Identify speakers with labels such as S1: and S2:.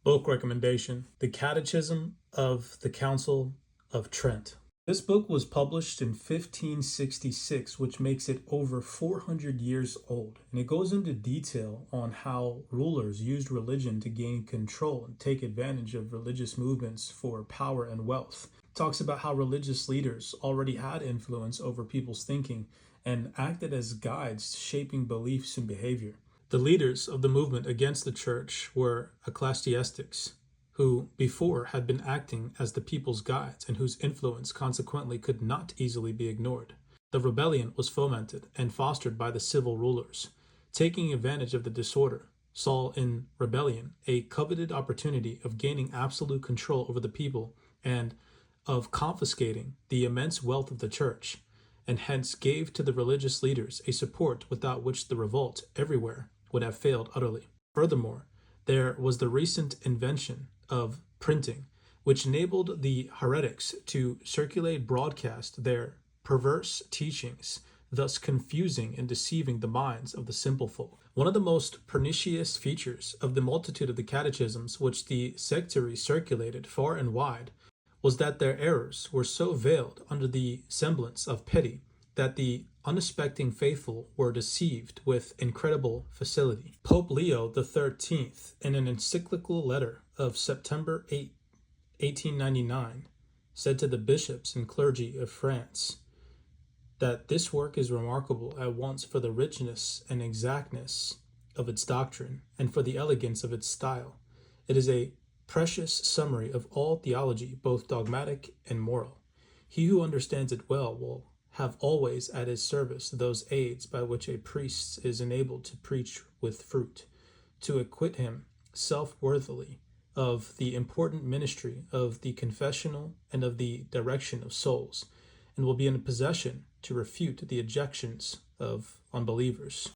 S1: Book recommendation: The Catechism of the Council of Trent. This book was published in 1566, which makes it over 400 years old, and it goes into detail on how rulers used religion to gain control and take advantage of religious movements for power and wealth. It talks about how religious leaders already had influence over people's thinking and acted as guides shaping beliefs and behavior. The leaders of the movement against the church were ecclesiastics, who before had been acting as the people's guides and whose influence consequently could not easily be ignored. The rebellion was fomented and fostered by the civil rulers. Taking advantage of the disorder, saw in rebellion a coveted opportunity of gaining absolute control over the people and of confiscating the immense wealth of the church, and hence gave to the religious leaders a support without which the revolt everywhere would have failed utterly. Furthermore, there was the recent invention of printing, which enabled the heretics to circulate broadcast their perverse teachings, thus confusing and deceiving the minds of the simple folk. One of the most pernicious features of the multitude of the catechisms which the sectaries circulated far and wide was that their errors were so veiled under the semblance of pity that the unsuspecting faithful were deceived with incredible facility. Pope Leo XIII, in an encyclical letter of September 8, 1899, said to the bishops and clergy of France that this work is remarkable at once for the richness and exactness of its doctrine and for the elegance of its style. It is a precious summary of all theology, both dogmatic and moral. He who understands it well will have always at his service those aids by which a priest is enabled to preach with fruit, to acquit him self-worthily of the important ministry of the confessional and of the direction of souls, and will be in a possession to refute the objections of unbelievers.